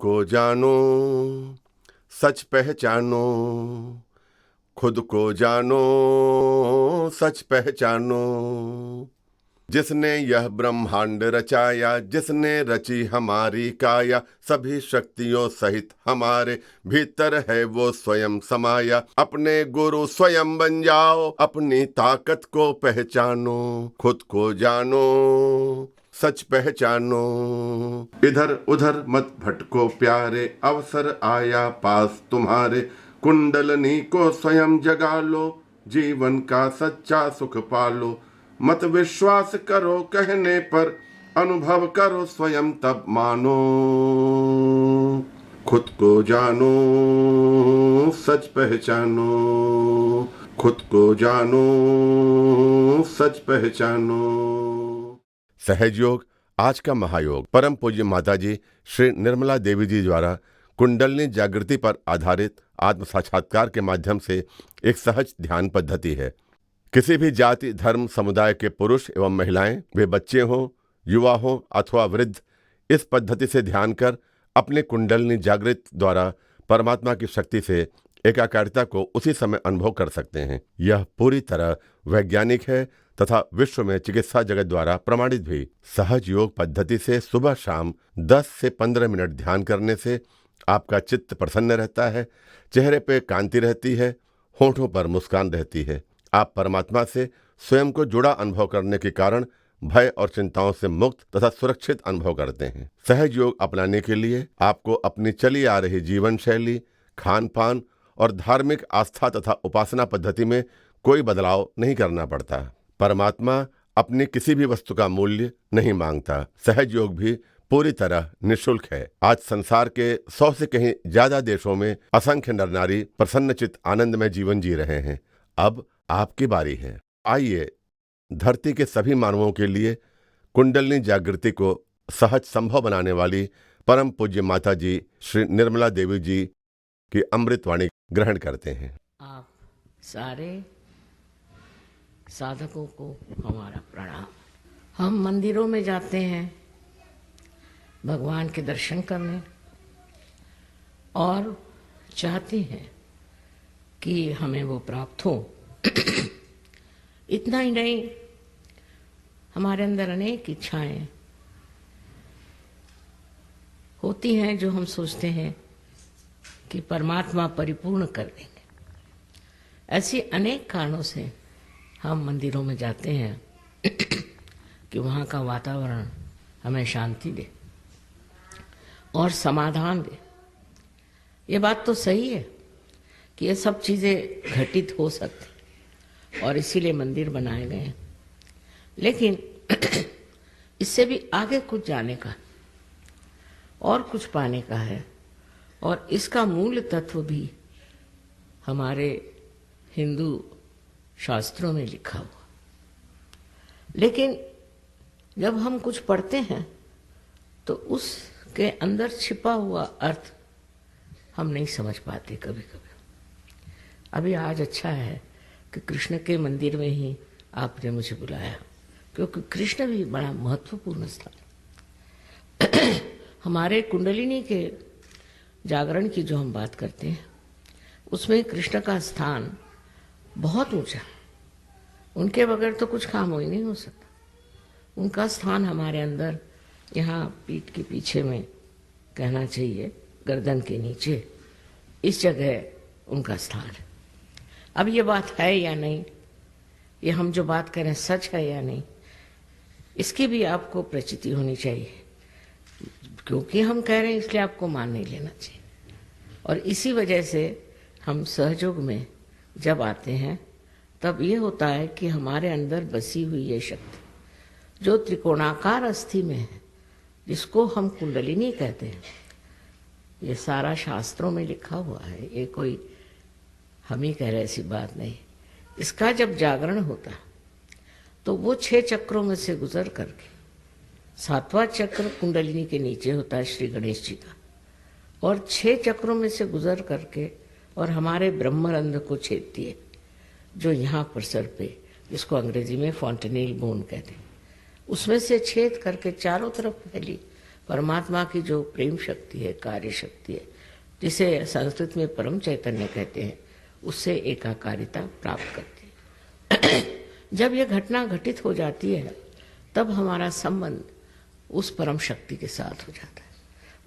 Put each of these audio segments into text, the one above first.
को जानो, सच पहचानो, खुद को जानो, सच पहचानो। जिसने यह ब्रह्मांड रचाया, जिसने रची हमारी काया, सभी शक्तियों सहित हमारे भीतर है वो स्वयं समाया। अपने गुरु स्वयं बन जाओ, अपनी ताकत को पहचानो, खुद को जानो, सच पहचानो। इधर उधर मत भटको प्यारे, अवसर आया पास तुम्हारे। कुंडलनी को स्वयं जगा लो, जीवन का सच्चा सुख पालो। मत विश्वास करो कहने पर, अनुभव करो स्वयं तब मानो। खुद को जानो, सच पहचानो, खुद को जानो, सच पहचानो। सहज योग आज का महायोग परम पूज्य माताजी श्री निर्मला देवी जी द्वारा कुंडलिनी जागृति पर आधारित आत्म साक्षात्कार के माध्यम से एक सहज ध्यान पद्धति है। किसी भी जाति धर्म समुदाय के पुरुष एवं महिलाएं, वे बच्चे हों, युवा हों अथवा वृद्ध, इस पद्धति से ध्यान कर अपने कुंडलिनी जागृत द्वारा परमात्मा की शक्ति से एकाकारिता को उसी समय अनुभव कर सकते हैं। यह पूरी तरह वैज्ञानिक है तथा विश्व में चिकित्सा जगत द्वारा प्रमाणित भी। सहज योग पद्धति से सुबह शाम 10 से 15 मिनट ध्यान करने से आपका चित्त प्रसन्न रहता है, चेहरे पे कांति रहती है, होठों पर मुस्कान रहती है। आप परमात्मा से स्वयं को जुड़ा अनुभव करने के कारण भय और चिंताओं से मुक्त तथा सुरक्षित अनुभव करते हैं। सहज योग अपनाने के लिए आपको अपनी चली आ रही जीवन शैली, खान पान और धार्मिक आस्था तथा उपासना पद्धति में कोई बदलाव नहीं करना पड़ता। परमात्मा अपनी किसी भी वस्तु का मूल्य नहीं मांगता। सहज योग भी पूरी तरह निःशुल्क है। आज संसार के 100 से कहीं ज्यादा देशों में असंख्य नर नारी प्रसन्नचित आनंदमय जीवन जी रहे हैं। अब आपकी बारी है। आइए धरती के सभी मानवों के लिए कुंडलिनी जागृति को सहज संभव बनाने वाली परम पूज्य माता जी श्री निर्मला देवी जी की अमृतवाणी ग्रहण करते हैं। आप सारे साधकों को हमारा प्रणाम। हम मंदिरों में जाते हैं भगवान के दर्शन करने और चाहते हैं कि हमें वो प्राप्त हो। इतना ही नहीं, हमारे अंदर अनेक इच्छाएं होती हैं जो हम सोचते हैं कि परमात्मा परिपूर्ण कर देंगे। ऐसी अनेक कारणों से हम मंदिरों में जाते हैं कि वहाँ का वातावरण हमें शांति दे और समाधान दे। ये बात तो सही है कि ये सब चीज़ें घटित हो सकती और इसीलिए मंदिर बनाए गए हैं, लेकिन इससे भी आगे कुछ जाने का और कुछ पाने का है, और इसका मूल तत्व भी हमारे हिंदू शास्त्रों में लिखा हुआ। लेकिन जब हम कुछ पढ़ते हैं तो उसके अंदर छिपा हुआ अर्थ हम नहीं समझ पाते कभी कभी। अभी आज अच्छा है कि कृष्ण के मंदिर में ही आपने मुझे बुलाया, क्योंकि कृष्ण भी बड़ा महत्वपूर्ण स्थान। हमारे कुंडलिनी के जागरण की जो हम बात करते हैं उसमें कृष्ण का स्थान बहुत ऊंचा। उनके बगैर तो कुछ काम ही नहीं हो सकता। उनका स्थान हमारे अंदर, यहाँ पीठ के पीछे में कहना चाहिए, गर्दन के नीचे, इस जगह उनका स्थान है। अब ये बात है या नहीं, ये हम जो बात करें सच है या नहीं, इसकी भी आपको प्रचिति होनी चाहिए। क्योंकि हम कह रहे हैं इसलिए आपको मान नहीं लेना चाहिए। और इसी वजह से हम सहयोग में जब आते हैं तब ये होता है कि हमारे अंदर बसी हुई ये शक्ति जो त्रिकोणाकार अस्थि में है, जिसको हम कुंडलिनी कहते हैं, ये सारा शास्त्रों में लिखा हुआ है। ये कोई हम ही कह रहे ऐसी बात नहीं। इसका जब जागरण होता तो वो 6 चक्रों में से गुजर करके 7वां चक्र कुंडलिनी के नीचे होता है श्री गणेश जी का, और 6 चक्रों में से गुजर करके और हमारे ब्रह्मरंध्र को छेदती है, जो यहाँ पर सर पे, जिसको अंग्रेजी में फॉन्टेनेल बोन कहते हैं, उसमें से छेद करके चारों तरफ फैली परमात्मा की जो प्रेम शक्ति है, कार्य शक्ति है, जिसे संस्कृत में परम चैतन्य कहते हैं, उससे एकाकारिता प्राप्त करती है। जब यह घटना घटित हो जाती है तब हमारा संबंध उस परम शक्ति के साथ हो जाता है।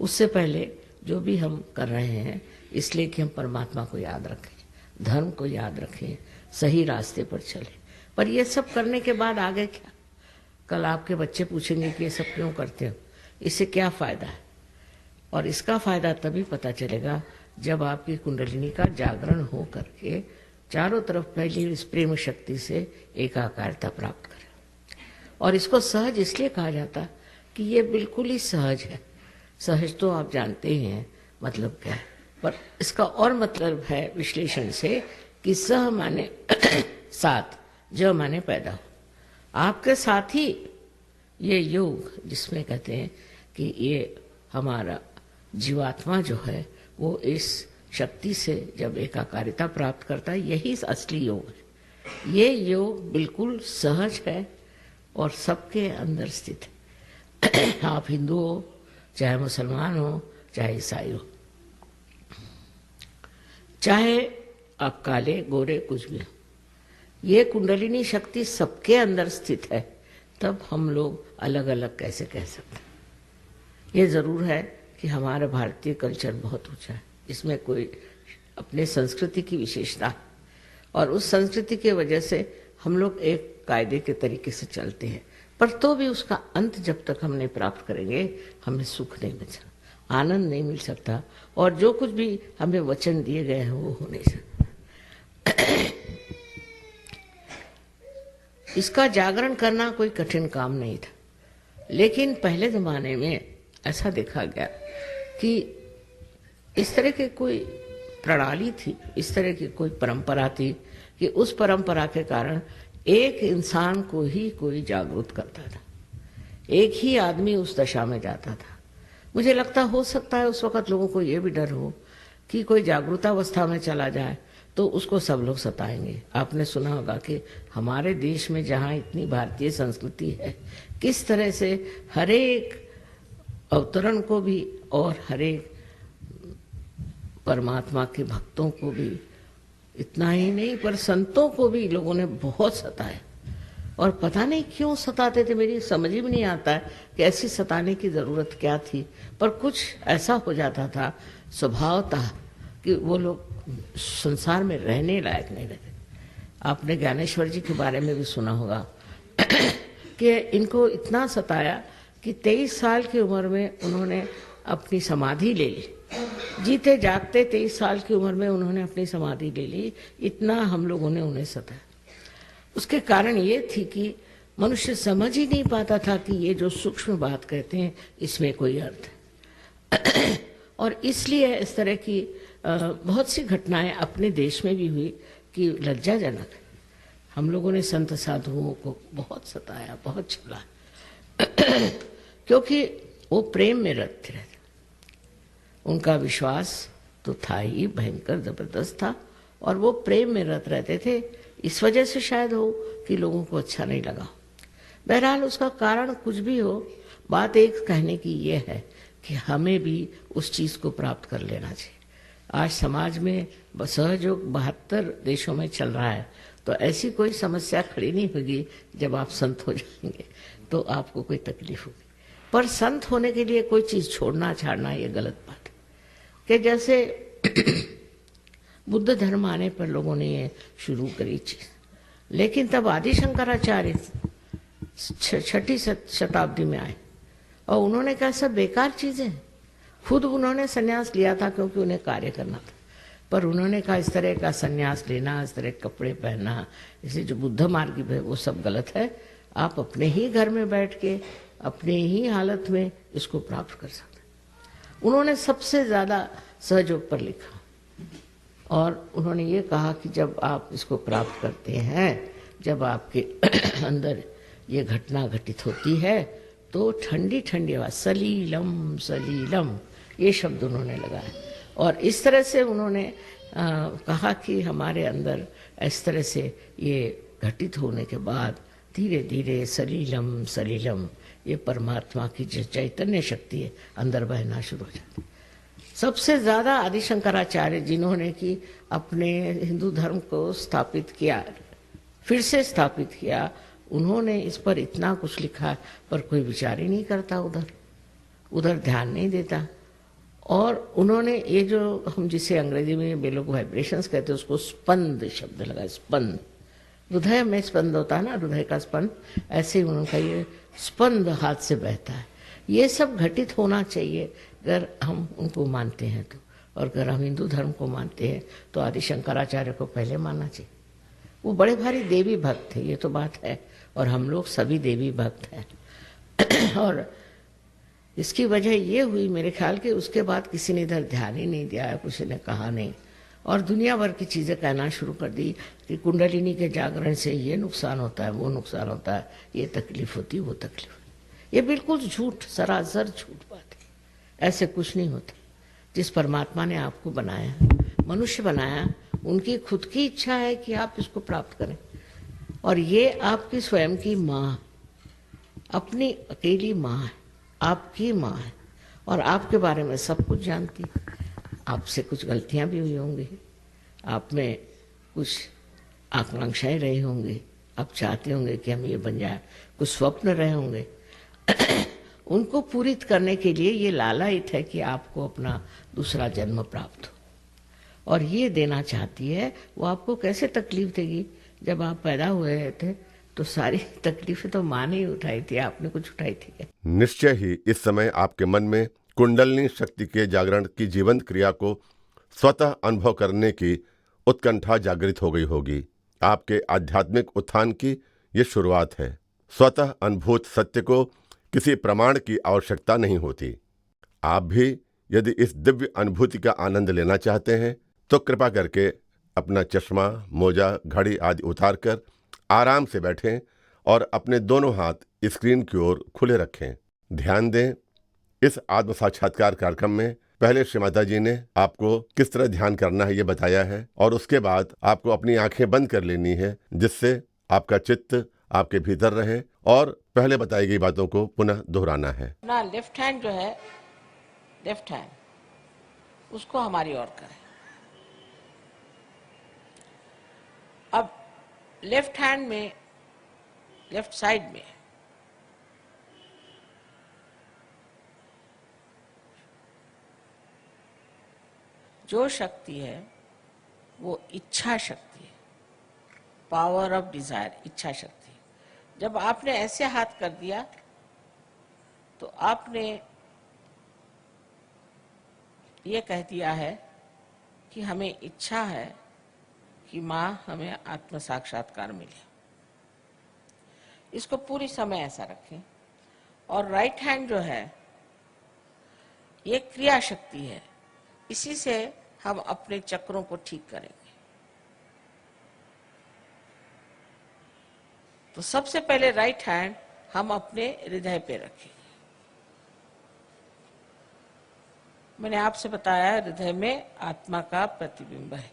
उससे पहले जो भी हम कर रहे हैं इसलिए कि हम परमात्मा को याद रखें, धर्म को याद रखें, सही रास्ते पर चलें। पर ये सब करने के बाद आगे क्या? कल आपके बच्चे पूछेंगे कि ये सब क्यों करते हो, इससे क्या फ़ायदा है? और इसका फ़ायदा तभी पता चलेगा जब आपकी कुंडलिनी का जागरण हो करके चारों तरफ फैली इस प्रेम शक्ति से एकाकारता प्राप्त करें। और इसको सहज इसलिए कहा जाता कि ये बिल्कुल ही सहज है। सहज तो आप जानते ही हैं मतलब क्या है, पर इसका और मतलब है विश्लेषण से कि सह माने साथ, ज माने पैदा हो। आपके साथ ही ये योग जिसमें कहते हैं कि ये हमारा जीवात्मा जो है वो इस शक्ति से जब एकाकारिता प्राप्त करता है, यही असली योग है। ये योग बिल्कुल सहज है और सबके अंदर स्थित है। आप हिंदू हो, चाहे मुसलमान हो, चाहे ईसाई हो, चाहे आप काले गोरे कुछ भी हो, ये कुंडलिनी शक्ति सबके अंदर स्थित है। तब हम लोग अलग अलग कैसे कह सकते हैं? ये ज़रूर है कि हमारा भारतीय कल्चर बहुत ऊंचा है, इसमें कोई अपने संस्कृति की विशेषता है और उस संस्कृति के वजह से हम लोग एक कायदे के तरीके से चलते हैं। पर तो भी उसका अंत जब तक हम नहीं प्राप्त करेंगे हमें सुख नहीं मिल सकता, आनंद नहीं मिल सकता, और जो कुछ भी हमें वचन दिए गए हैं वो हो नहीं सकता। इसका जागरण करना कोई कठिन काम नहीं था, लेकिन पहले ज़माने में ऐसा देखा गया कि इस तरह की कोई प्रणाली थी, इस तरह की कोई परंपरा थी कि उस परंपरा के कारण एक इंसान को ही कोई जागरूक करता था, एक ही आदमी उस दशा में जाता था। मुझे लगता हो सकता है उस वक़्त लोगों को ये भी डर हो कि कोई जागरूकतावस्था में चला जाए तो उसको सब लोग सताएंगे। आपने सुना होगा कि हमारे देश में जहाँ इतनी भारतीय संस्कृति है, किस तरह से हर एक अवतरण को भी और हर एक परमात्मा के भक्तों को भी, इतना ही नहीं पर संतों को भी लोगों ने बहुत सताया। और पता नहीं क्यों सताते थे, मेरी समझ ही नहीं आता है कि ऐसी सताने की ज़रूरत क्या थी। पर कुछ ऐसा हो जाता था स्वभावतः कि वो लोग संसार में रहने लायक नहीं रहते। आपने ज्ञानेश्वर जी के बारे में भी सुना होगा कि इनको इतना सताया कि 23 साल की उम्र में उन्होंने अपनी समाधि ले ली। जीते जागते 23 साल की उम्र में उन्होंने अपनी समाधि ले ली। इतना हम लोगों ने उन्हें सताया। उसके कारण ये थी कि मनुष्य समझ ही नहीं पाता था कि ये जो सूक्ष्म बात कहते हैं इसमें कोई अर्थ है। और इसलिए इस तरह की बहुत सी घटनाएं अपने देश में भी हुई कि लज्जाजनक है। हम लोगों ने संत साधुओं को बहुत सताया, बहुत छला, क्योंकि वो प्रेम में रत रहते। उनका विश्वास तो था ही भयंकर जबरदस्त था और वो प्रेम में रत रहते थे। इस वजह से शायद हो कि लोगों को अच्छा नहीं लगा। बहरहाल उसका कारण कुछ भी हो, बात एक कहने की ये है कि हमें भी उस चीज़ को प्राप्त कर लेना चाहिए। आज समाज में सहयोग 72 देशों में चल रहा है, तो ऐसी कोई समस्या खड़ी नहीं होगी जब आप संत हो जाएंगे तो आपको कोई तकलीफ होगी। पर संत होने के लिए कोई चीज़ छोड़ना छाड़ना ये गलत बात है। कि जैसे बुद्ध धर्म आने पर लोगों ने ये शुरू करी चीज़, लेकिन तब आदि शंकराचार्य 6ठी शताब्दी में आए और उन्होंने कहा सब बेकार चीज़ें। खुद उन्होंने संन्यास लिया था क्योंकि उन्हें कार्य करना था, पर उन्होंने कहा इस तरह का संन्यास लेना, इस तरह के कपड़े पहनना, इसे जो बुद्ध मार्ग है वो सब गलत है। आप अपने ही घर में बैठ के अपने ही हालत में इसको प्राप्त कर सकते हैं। उन्होंने सबसे ज़्यादा सहयोग पर लिखा और उन्होंने ये कहा कि जब आप इसको प्राप्त करते हैं, जब आपके अंदर ये घटना घटित होती है तो ठंडी ठंडी आवाज़, सलीलम सलीलम, ये शब्द उन्होंने लगाया। और इस तरह से उन्होंने कहा कि हमारे अंदर इस तरह से ये घटित होने के बाद धीरे धीरे सलीलम सलीलम ये परमात्मा की जो चैतन्य शक्ति है अंदर बहना शुरू हो जाती है। सबसे ज्यादा आदि शंकराचार्य जिन्होंने कि अपने हिंदू धर्म को स्थापित किया, फिर से स्थापित किया, उन्होंने इस पर इतना कुछ लिखा, पर कोई विचार ही नहीं करता, उधर ध्यान नहीं देता। और उन्होंने ये जो हम जिसे अंग्रेजी में वे लोग वाइब्रेशंस कहते हैं, उसको स्पंद शब्द लगा, स्पंद। हृदय में स्पंद होता है ना, हृदय का स्पंद, ऐसे ही उनका ये स्पंद हाथ से बहता है। ये सब घटित होना चाहिए अगर हम उनको मानते हैं तो। और अगर हम हिंदू धर्म को मानते हैं तो आदि शंकराचार्य को पहले मानना चाहिए। वो बड़े भारी देवी भक्त थे, ये तो बात है, और हम लोग सभी देवी भक्त हैं। और इसकी वजह ये हुई मेरे ख्याल के उसके बाद किसी ने इधर ध्यान ही नहीं दिया, किसी ने कहा नहीं, और दुनिया भर की चीज़ें कहना शुरू कर दी कि कुंडलिनी के जागरण से ये नुकसान होता है, वो नुकसान होता है, ये तकलीफ होती है, वो तकलीफ होती है। ये बिल्कुल झूठ, सरासर झूठ बात है। ऐसे कुछ नहीं होता। जिस परमात्मा ने आपको बनाया, मनुष्य बनाया, उनकी खुद की इच्छा है कि आप इसको प्राप्त करें। और ये आपकी स्वयं की माँ, अपनी अकेली माँ है, आपकी माँ है, और आपके बारे में सब कुछ जानती है। आपसे कुछ गलतियां भी हुई होंगी, आप में कुछ आकांक्षाएं रही होंगी, आप चाहते होंगे कि हम ये बन जाए, कुछ स्वप्न रहे होंगे। उनको पूरित करने के लिए ये लालायित है कि आपको अपना दूसरा जन्म प्राप्त हो, और ये देना चाहती है। वो आपको कैसे तकलीफ देगी? जब आप पैदा हुए थे तो सारी तकलीफें तो माँ ने ही उठाई थी, आपने कुछ उठाई थी क्या? निश्चय ही इस समय आपके मन में कुंडलिनी शक्ति के जागरण की जीवंत क्रिया को स्वतः अनुभव करने की उत्कंठा जागृत हो गई होगी। आपके आध्यात्मिक उत्थान की ये शुरुआत है। स्वतः अनुभूत सत्य को किसी प्रमाण की आवश्यकता नहीं होती। आप भी यदि इस दिव्य अनुभूति का आनंद लेना चाहते हैं तो कृपा करके अपना चश्मा, मोजा, घड़ी आदि उतार कर आराम से बैठें और अपने दोनों हाथ स्क्रीन की ओर खुले रखें। ध्यान दें, इस आत्म साक्षात्कार कार्यक्रम में पहले श्रीमाता जी ने आपको किस तरह ध्यान करना है ये बताया है, और उसके बाद आपको अपनी आंखें बंद कर लेनी है, जिससे आपका चित्त आपके भीतर रहे और पहले बताई गई बातों को पुनः दोहराना है। ना लेफ्ट हैंड जो है, लेफ्ट हैंड उसको हमारी ओर करें। अब लेफ्ट हैंड में, लेफ्ट साइड में जो शक्ति है वो इच्छा शक्ति है, पावर ऑफ डिजायर, इच्छा शक्ति। जब आपने ऐसे हाथ कर दिया तो आपने ये कह दिया है कि हमें इच्छा है कि माँ हमें आत्म साक्षात्कार मिले। इसको पूरी समय ऐसा रखें। और राइट हैंड जो है ये क्रिया शक्ति है, इसी से हम अपने चक्रों को ठीक करेंगे। तो सबसे पहले राइट हैंड हम अपने हृदय पे रखें। मैंने आपसे बताया हृदय में आत्मा का प्रतिबिंब है।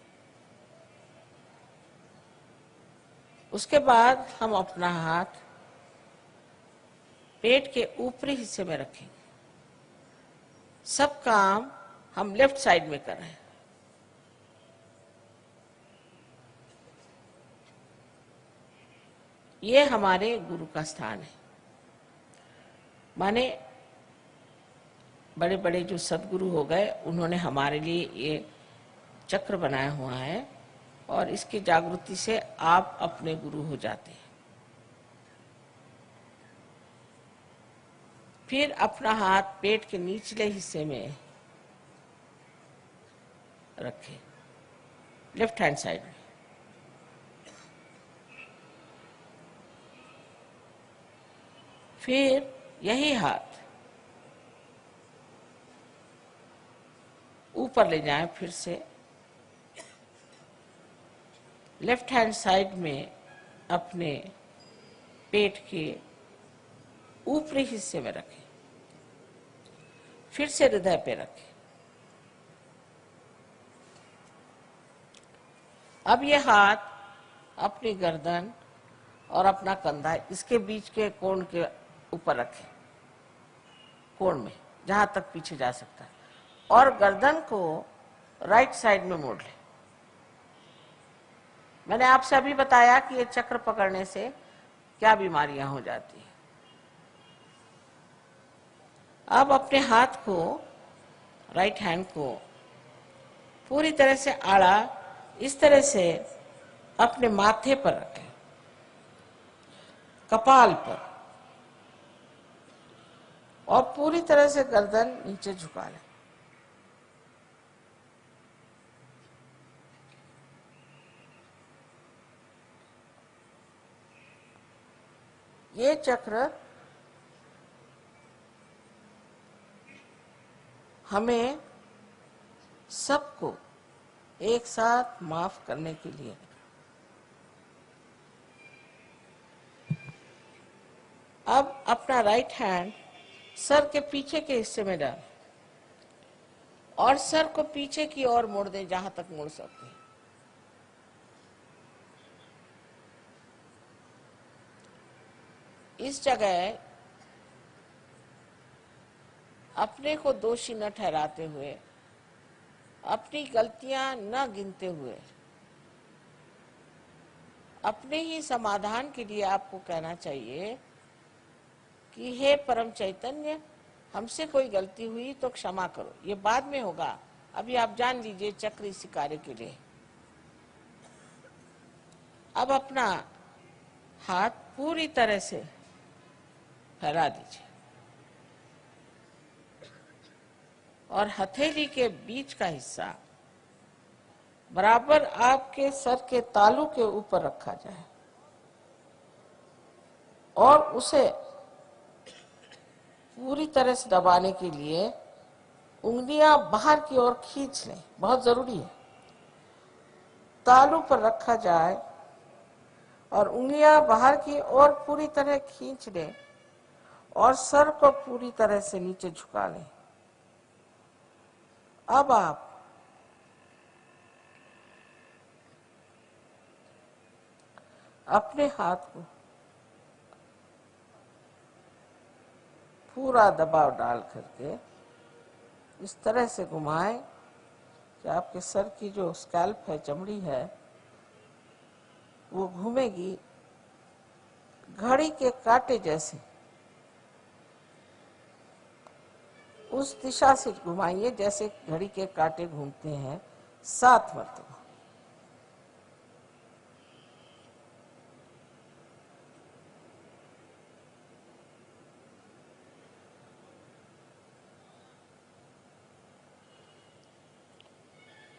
उसके बाद हम अपना हाथ पेट के ऊपरी हिस्से में रखेंगे। सब काम हम लेफ्ट साइड में कर रहे हैं। ये हमारे गुरु का स्थान है। माने बड़े बड़े जो सदगुरु हो गए, उन्होंने हमारे लिए ये चक्र बनाया हुआ है, और इसकी जागृति से आप अपने गुरु हो जाते हैं। फिर अपना हाथ पेट के निचले हिस्से में रखें, लेफ्ट हैंड साइड में। फिर यही हाथ ऊपर ले जाएं, फिर से लेफ्ट हैंड साइड में अपने पेट के ऊपरी हिस्से में रखें, फिर से हृदय पे रखें। अब ये हाथ अपनी गर्दन और अपना कंधा इसके बीच के कोण के ऊपर रखें। कोण में, जहां तक पीछे जा सकता है, और गर्दन को राइट साइड में मोड़ ले। मैंने आपसे अभी बताया कि ये चक्र पकड़ने से क्या बीमारियां हो जाती हैं। अब अपने हाथ को, राइट हैंड को पूरी तरह से आड़ा इस तरह से अपने माथे पर रखें, कपाल पर, और पूरी तरह से गर्दन नीचे झुका लें। ये चक्र हमें सबको एक साथ माफ करने के लिए। अब अपना राइट हैंड सर के पीछे के हिस्से में डालें और सर को पीछे की ओर मोड़ दें, जहां तक मोड़ सकते हैं। इस जगह अपने को दोषी न ठहराते हुए, अपनी गलतियां न गिनते हुए, अपने ही समाधान के लिए आपको कहना चाहिए कि हे परम चैतन्य, हमसे कोई गलती हुई तो क्षमा करो। ये बाद में होगा, अभी आप जान लीजिए चक्र इसी कार्य के लिए। अब अपना हाथ पूरी तरह से फैला दीजिए और हथेली के बीच का हिस्सा बराबर आपके सर के तालू के ऊपर रखा जाए और उसे पूरी तरह से दबाने के लिए उंगलियां बाहर की ओर खींच लें, बहुत जरूरी है। तालू पर रखा जाए और उंगलियां बाहर की ओर पूरी तरह खींच लें और सर को पूरी तरह से नीचे झुका लें। अब आप अपने हाथ को पूरा दबाव डाल करके इस तरह से घुमाएं कि आपके सर की जो स्कैल्प है, चमड़ी है, वो घूमेगी घड़ी के कांटे जैसे। उस दिशा से घुमाइए जैसे घड़ी के कांटे घूमते हैं, 7 मरतबा।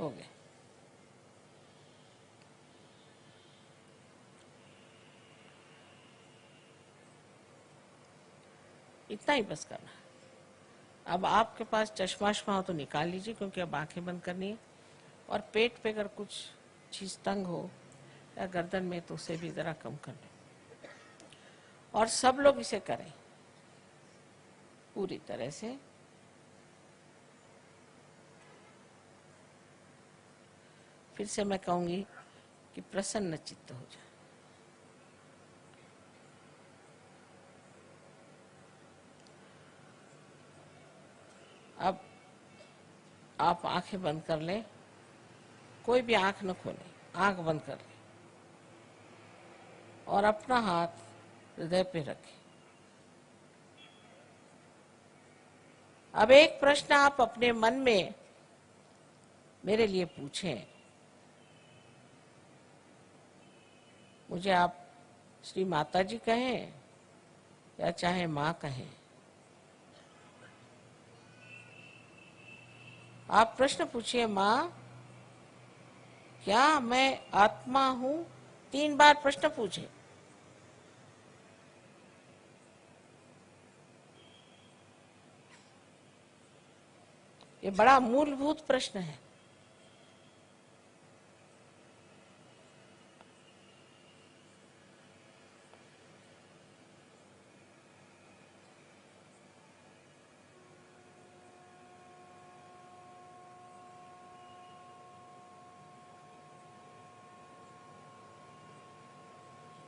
हो गया। इतना ही बस करना है। अब आपके पास चश्मा वश्मा हो तो निकाल लीजिए, क्योंकि अब आंखें बंद करनी है। और पेट पे अगर कुछ चीज तंग हो या गर्दन में तो उसे भी जरा कम कर लें। और सब लोग इसे करें पूरी तरह से। फिर से मैं कहूंगी कि प्रसन्न चित्त हो जाए। अब आप आंखें बंद कर लें, कोई भी आंख न खोलें, आंख बंद कर लें और अपना हाथ हृदय पे रखें। अब एक प्रश्न आप अपने मन में मेरे लिए पूछें। मुझे आप श्री माता जी कहें या चाहे माँ कहें, आप प्रश्न पूछिए, माँ क्या मैं आत्मा हूं? 3 बार प्रश्न पूछे। ये बड़ा मूलभूत प्रश्न है।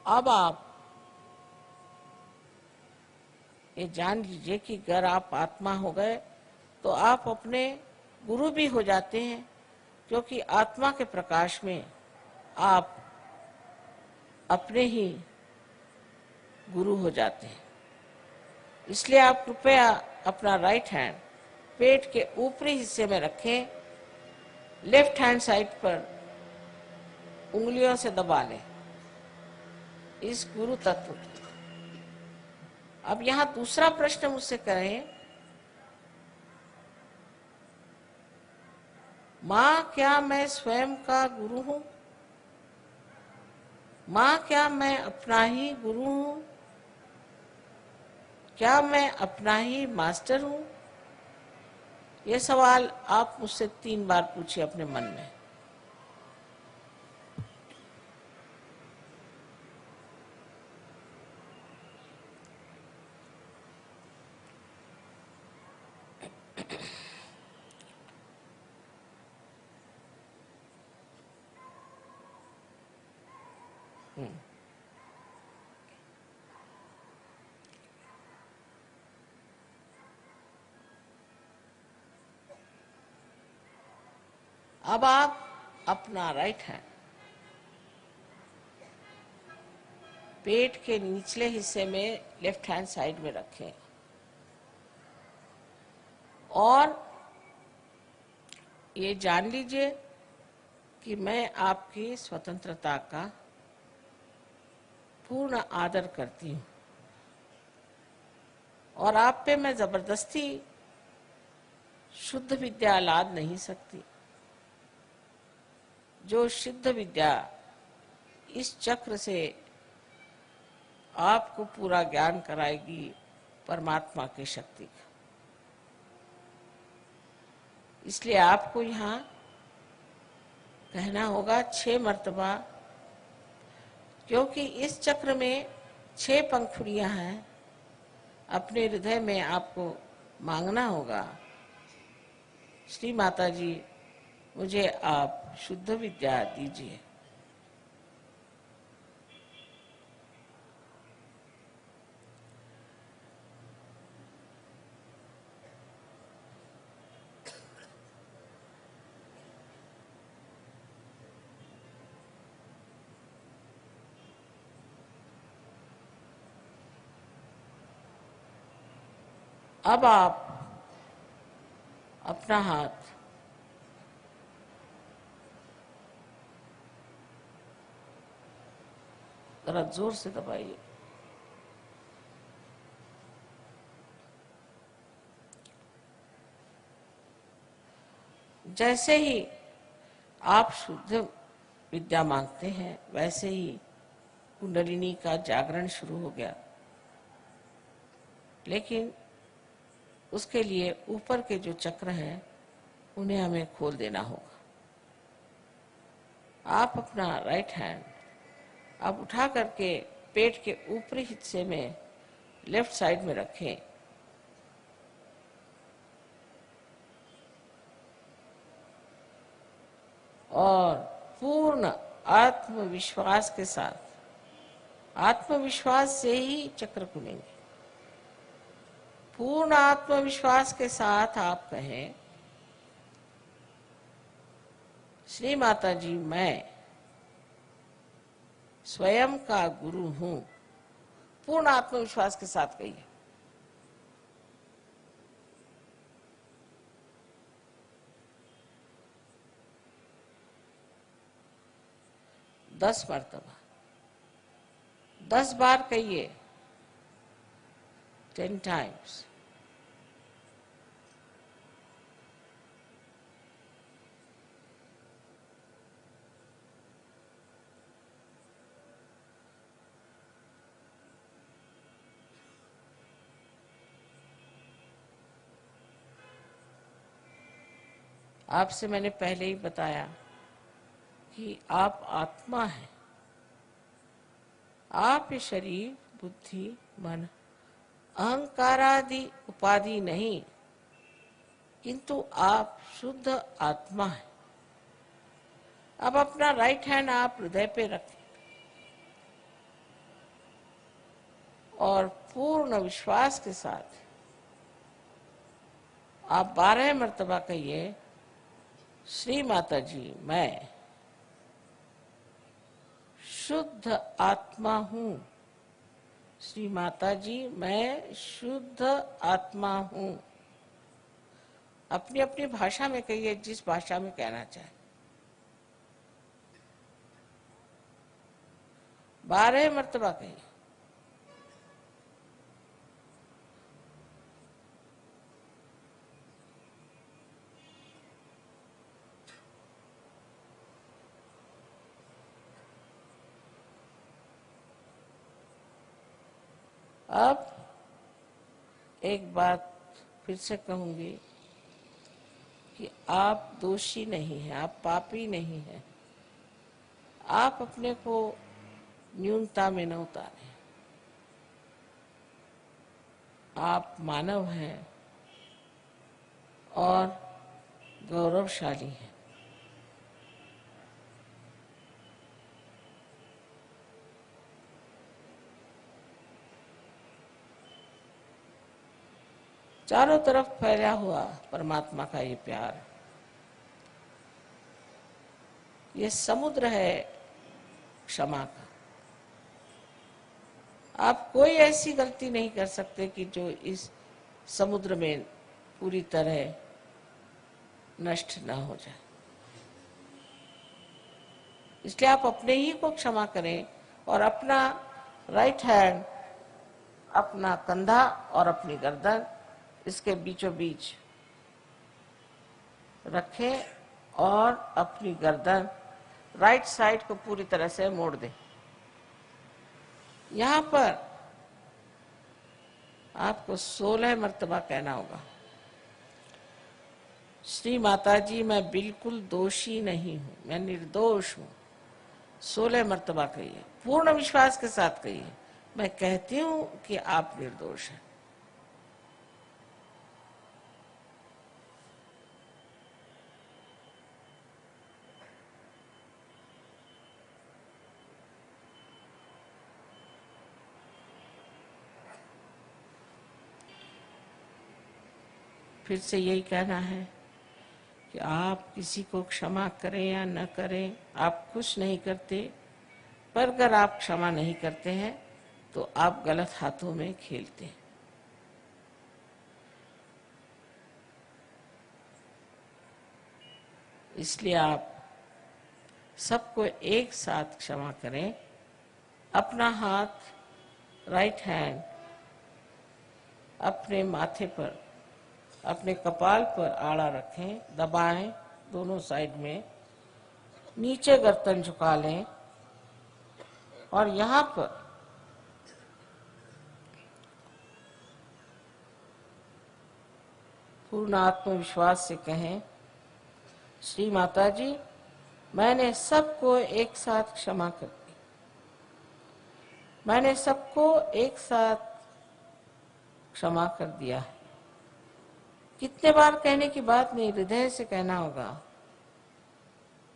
अब आप ये जान लीजिए कि अगर आप आत्मा हो गए तो आप अपने गुरु भी हो जाते हैं, क्योंकि आत्मा के प्रकाश में आप अपने ही गुरु हो जाते हैं। इसलिए आप कृपया अपना राइट हैंड पेट के ऊपरी हिस्से में रखें, लेफ्ट हैंड साइड पर उंगलियों से दबा लें इस गुरु तत्व को। अब यहां दूसरा प्रश्न मुझसे करें, मां क्या मैं स्वयं का गुरु हूं? मां क्या मैं अपना ही गुरु हूं? क्या मैं अपना ही मास्टर हूं? ये सवाल आप मुझसे 3 बार पूछिए अपने मन में। अब आप अपना राइट हैंड पेट के निचले हिस्से में लेफ्ट हैंड साइड में रखें और ये जान लीजिए कि मैं आपकी स्वतंत्रता का पूर्ण आदर करती हूं और आप पे मैं जबरदस्ती शुद्ध विद्या लाद नहीं सकती। जो शुद्ध विद्या इस चक्र से आपको पूरा ज्ञान कराएगी परमात्मा की शक्ति का। इसलिए आपको यहाँ कहना होगा 6 मर्तबा, क्योंकि इस चक्र में 6 पंखुड़ियां हैं। अपने हृदय में आपको मांगना होगा, श्री माता जी मुझे आप शुद्ध विद्या दीजिए। अब आप अपना हाथ जरा जोर से दबाइए। जैसे ही आप शुद्ध विद्या मांगते हैं वैसे ही कुंडलिनी का जागरण शुरू हो गया, लेकिन उसके लिए ऊपर के जो चक्र हैं उन्हें हमें खोल देना होगा। आप अपना राइट हैंड आप उठा करके पेट के ऊपरी हिस्से में लेफ्ट साइड में रखें और पूर्ण आत्मविश्वास के साथ, आत्मविश्वास से ही चक्र खुलेंगे। पूर्ण आत्मविश्वास के साथ आप कहें, श्री माता जी मैं स्वयं का गुरु हूं। पूर्ण आत्मविश्वास के साथ कहिए। दस मर्तबा 10 बार कहिए, 10 times। आपसे मैंने पहले ही बताया कि आप आत्मा हैं। आप ये शरीर, बुद्धि, मन, अहंकार आदि उपाधि नहीं, किंतु आप शुद्ध आत्मा हैं। अब अपना राइट हैंड आप हृदय पे रखें और पूर्ण विश्वास के साथ आप 12 मर्तबा कहिए, श्री माता जी मैं शुद्ध आत्मा हूँ। श्री माता जी मैं शुद्ध आत्मा हूँ। अपनी अपनी भाषा में कहिए, जिस भाषा में कहना चाहे। 12 मर्तबा कहिए। अब एक बात फिर से कहूंगी कि आप दोषी नहीं हैं, आप पापी नहीं हैं। आप अपने को न्यूनता में न उतारें। आप मानव हैं और गौरवशाली हैं। चारों तरफ फैला हुआ परमात्मा का ये प्यार, ये समुद्र है क्षमा का। आप कोई ऐसी गलती नहीं कर सकते कि जो इस समुद्र में पूरी तरह नष्ट ना हो जाए। इसलिए आप अपने ही को क्षमा करें और अपना राइट हैंड, अपना कंधा और अपनी गर्दन इसके बीचों बीच रखें और अपनी गर्दन राइट साइड को पूरी तरह से मोड़ दें। यहाँ पर आपको 16 मर्तबा कहना होगा, श्री माता जी मैं बिल्कुल दोषी नहीं हूं, मैं निर्दोष हूं। 16 मर्तबा कहिए, पूर्ण विश्वास के साथ कहिए, मैं कहती हूं कि आप निर्दोष हैं। फिर से यही कहना है कि आप किसी को क्षमा करें या न करें, आप कुछ नहीं करते, पर अगर आप क्षमा नहीं करते हैं तो आप गलत हाथों में खेलते हैं। इसलिए आप सबको एक साथ क्षमा करें। अपना हाथ राइट हैंड अपने माथे पर, अपने कपाल पर आड़ा रखें, दबाएं दोनों साइड में, नीचे गर्दन झुका लें और यहाँ पर पूर्ण आत्मविश्वास से कहें, श्री माता जी मैंने सबको एक साथ क्षमा कर दी। मैंने सबको एक साथ क्षमा कर दिया है। कितने बार कहने की बात नहीं, हृदय से कहना होगा,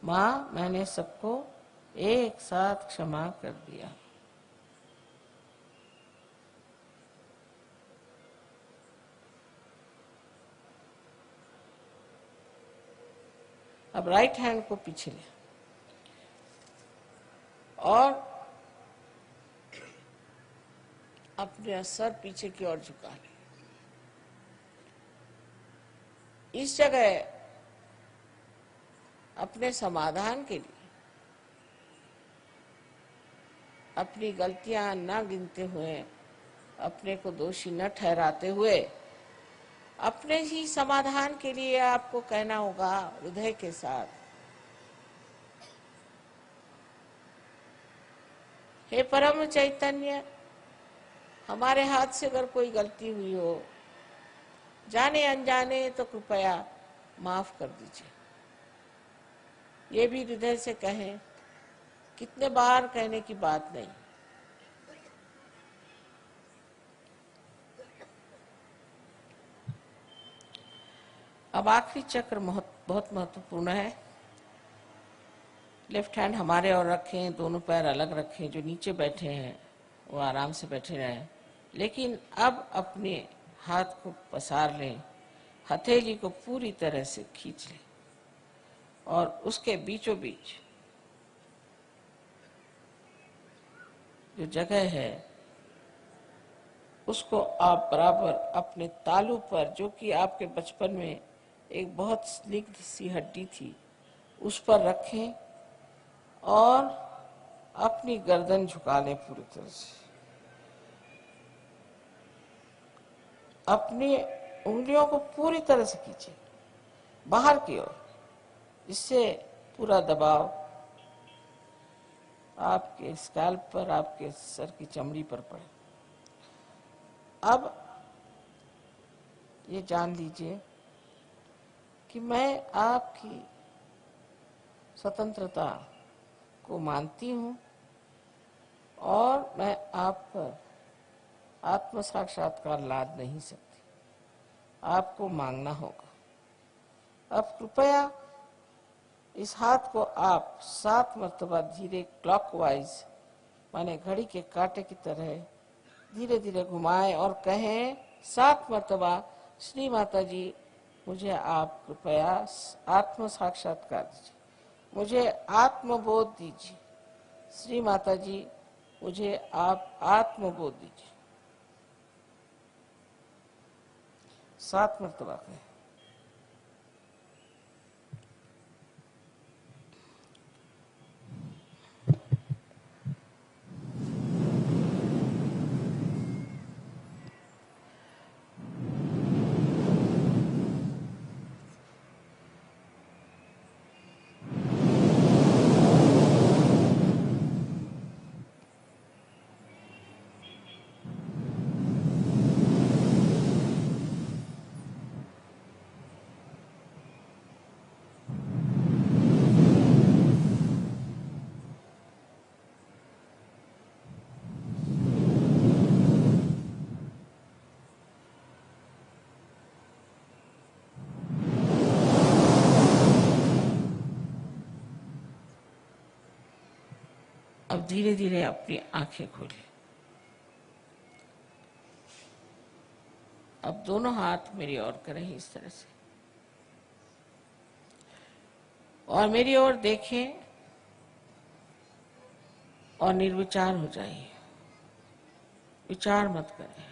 माँ मैंने सबको एक साथ क्षमा कर दिया। अब राइट हैंड को पीछे ले और अपने सर पीछे की ओर झुका ले। इस जगह अपने समाधान के लिए, अपनी गलतियां न गिनते हुए, अपने को दोषी न ठहराते हुए, अपने ही समाधान के लिए आपको कहना होगा हृदय के साथ, हे परम चैतन्य, हमारे हाथ से अगर कोई गलती हुई हो, जाने अनजाने, तो कृपया माफ कर दीजिए। ये भी हृदय से कहें, कितने बार कहने की बात नहीं। अब आखिरी चक्र बहुत महत्वपूर्ण है। लेफ्ट हैंड हमारे और रखें, दोनों पैर अलग रखें। जो नीचे बैठे हैं वो आराम से बैठे रहें। लेकिन अब अपने हाथ को पसार लें, हथेली को पूरी तरह से खींच लें और उसके बीचों बीच जो जगह है उसको आप बराबर अपने तालू पर, जो कि आपके बचपन में एक बहुत स्निग्ध सी हड्डी थी, उस पर रखें और अपनी गर्दन झुका लें पूरी तरह से। अपनी उंगलियों को पूरी तरह से खींचें बाहर की ओर, जिससे पूरा दबाव आपके स्कैल्प पर, आपके सर की चमड़ी पर पड़े। अब ये जान लीजिए कि मैं आपकी स्वतंत्रता को मानती हूँ और मैं आप पर आत्म साक्षात्कार लाद नहीं सकती, आपको मांगना होगा। अब कृपया इस हाथ को आप 7 मर्तबा धीरे क्लॉकवाइज, माने घड़ी के कांटे की तरह धीरे धीरे घुमाएं और कहें 7 मर्तबा, श्री माता जी मुझे आप कृपया आत्म साक्षात्कार दीजिए, मुझे आत्मबोध दीजिए, श्री माता जी मुझे आप आत्मबोध दीजिए। 7 मर्तबा कहें। अब धीरे धीरे अपनी आंखें खोलें। अब दोनों हाथ मेरी ओर करें इस तरह से और मेरी ओर देखें और निर्विचार हो जाइए, विचार मत करें।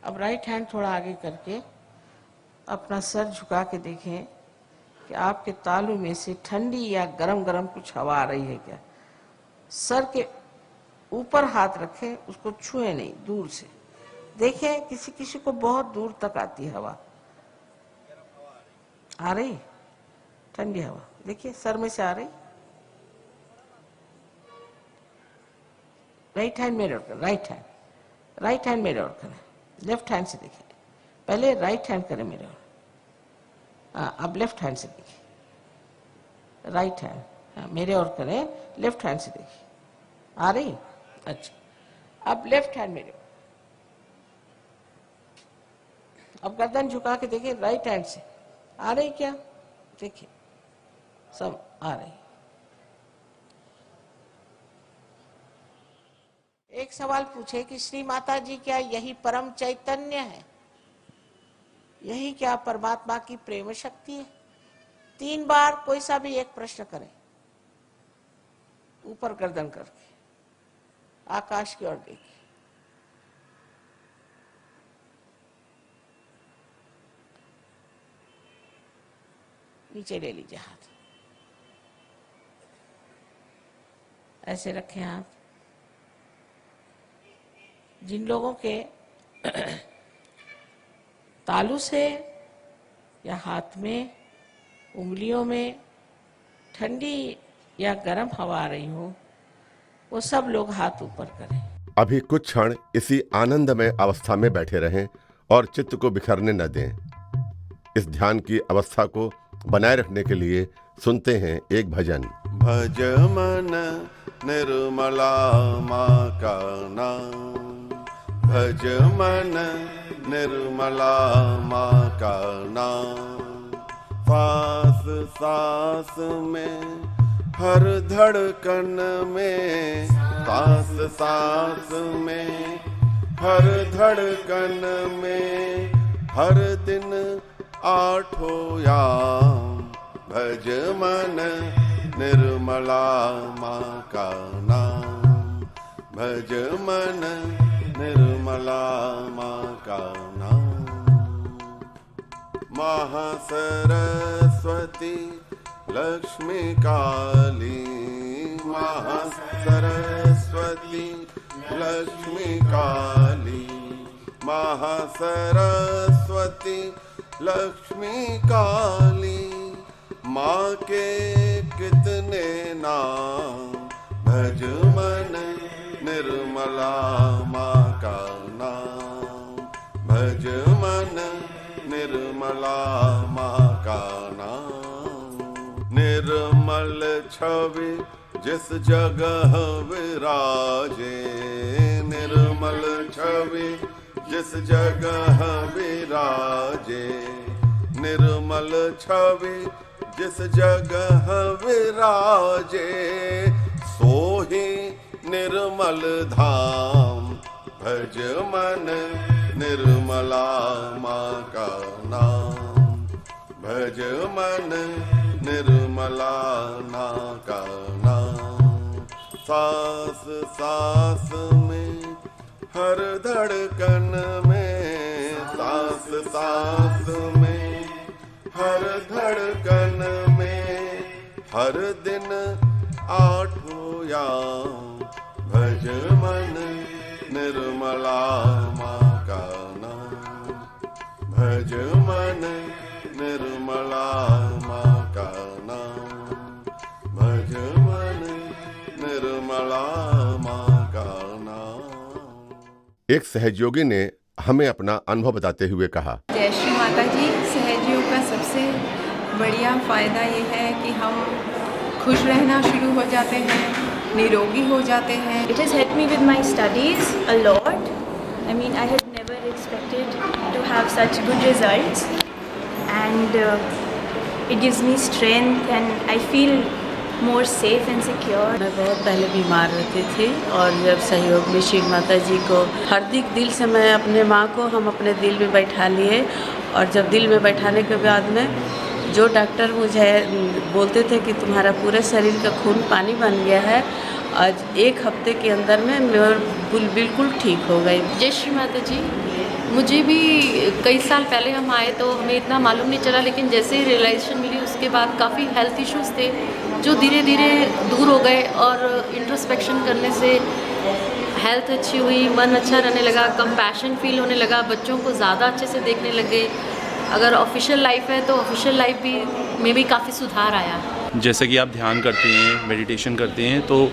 अब राइट हैंड थोड़ा आगे करके अपना सर झुका के देखें कि आपके तालू में से ठंडी या गरम गरम कुछ हवा आ रही है क्या। सर के ऊपर हाथ रखें, उसको छुए नहीं, दूर से देखें। किसी किसी को बहुत दूर तक आती है हवा, आ रही ठंडी हवा, देखिए सर में से आ रही। राइट हैंड मेरे ओर करें, राइट हैंड मेरे ओर करें, लेफ्ट हैंड से देखें। पहले राइट हैंड करें मेरे ओर, अब लेफ्ट हैंड से देखिए। राइट हैंड मेरे ओर करें, लेफ्ट हैंड से देखिए, आ रही। अच्छा, अब लेफ्ट हैंड मेरे ओर। अब गर्दन झुका के देखिए, राइट हैंड से आ रही क्या, देखिए सब आ रही। एक सवाल पूछे कि श्री माता जी क्या यही परम चैतन्य है, यही क्या परमात्मा की प्रेम शक्ति है? 3 बार कोई सा भी एक प्रश्न करें, ऊपर गर्दन करके आकाश की ओर देखिए। नीचे ले लीजिए हाथ, ऐसे रखें हाथ। जिन लोगों के तालू से या हाथ में, उंगलियों में ठंडी या गर्म हवा आ रही हो, वो सब लोग हाथ ऊपर करें। अभी कुछ क्षण इसी आनंदमय अवस्था में बैठे रहें और चित्त को बिखरने न दें। इस ध्यान की अवस्था को बनाए रखने के लिए सुनते हैं एक भजन। भज मन निर्मला माँ का नाम, भज मन निर्मला माँ का नाम, सांस सांस में हर धड़कन में, सांस सांस में, हर धड़कन में, हर दिन आठों याम भज मन निर्मला माँ का नाम, भज मन निर्मला माँ का नाम। महासरस्वती लक्ष्मी काली, महासरस्वती लक्ष्मी काली, महासरस्वती लक्ष्मी काली। माँ के कितने नाम, भज मन निर्मला माँ का नाम, भज मन निर्मला माँ का नाम। निर्मल छवि जिस जगह विराजे, निर्मल छवि जिस जगह विराजे, निर्मल छवि जिस जगह विराजे, सोही निर्मल धाम, भज मन निर्मला माँ का नाम, भज मन निर्मला माँ का नाम। सांस सांस में, हर धड़कन में, सांस सांस में, हर धड़कन में, हर दिन आठों याम भज मन निर्मला माँ का नाम, भज मन निर्मला माँ का नाम, भज मन निर्मला माँ का नाम। एक सहयोगी ने हमें अपना अनुभव बताते हुए कहा, जय श्री माता जी। सहयोग का सबसे बढ़िया फ़ायदा ये है कि हम खुश रहना शुरू हो जाते हैं, निरोगी हो जाते हैं। It has helped me with my studies a lot. I mean, I had never expected to have such good results, and it gives me strength and I feel more safe and secure. मैं बहुत पहले बीमार रहती थी और जब सहयोग में श्री माता जी को हार्दिक दिल से मैं अपने माँ को हम अपने दिल में बैठा लिए, और जब दिल में बैठाने के बाद में जो डॉक्टर मुझे बोलते थे कि तुम्हारा पूरे शरीर का खून पानी बन गया है, आज एक हफ्ते के अंदर में मैं बिल्कुल ठीक हो गई। जय श्री माता जी। मुझे भी कई साल पहले हम आए तो हमें इतना मालूम नहीं चला, लेकिन जैसे ही रियलाइजेशन मिली उसके बाद काफ़ी हेल्थ इश्यूज़ थे जो धीरे धीरे दूर हो गए, और इंट्रोस्पेक्शन करने से हेल्थ अच्छी हुई, मन अच्छा रहने लगा, कंपैशन फील होने लगा, बच्चों को ज़्यादा अच्छे से देखने लगे। अगर ऑफिशियल लाइफ है तो ऑफिशियल लाइफ भी में भी काफ़ी सुधार आया। जैसे कि आप ध्यान करते हैं, मेडिटेशन करते हैं, तो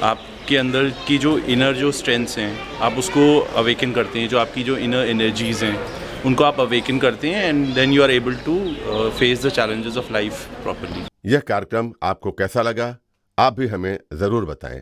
आपके अंदर की जो इनर जो स्ट्रेंथ्स हैं आप उसको अवेकन करते हैं, जो आपकी जो इनर एनर्जीज़ हैं उनको आप अवेकन करते हैं, and then you are able to face the challenges of life properly. यह कार्यक्रम आपको कैसा लगा, आप भी हमें ज़रूर बताएं।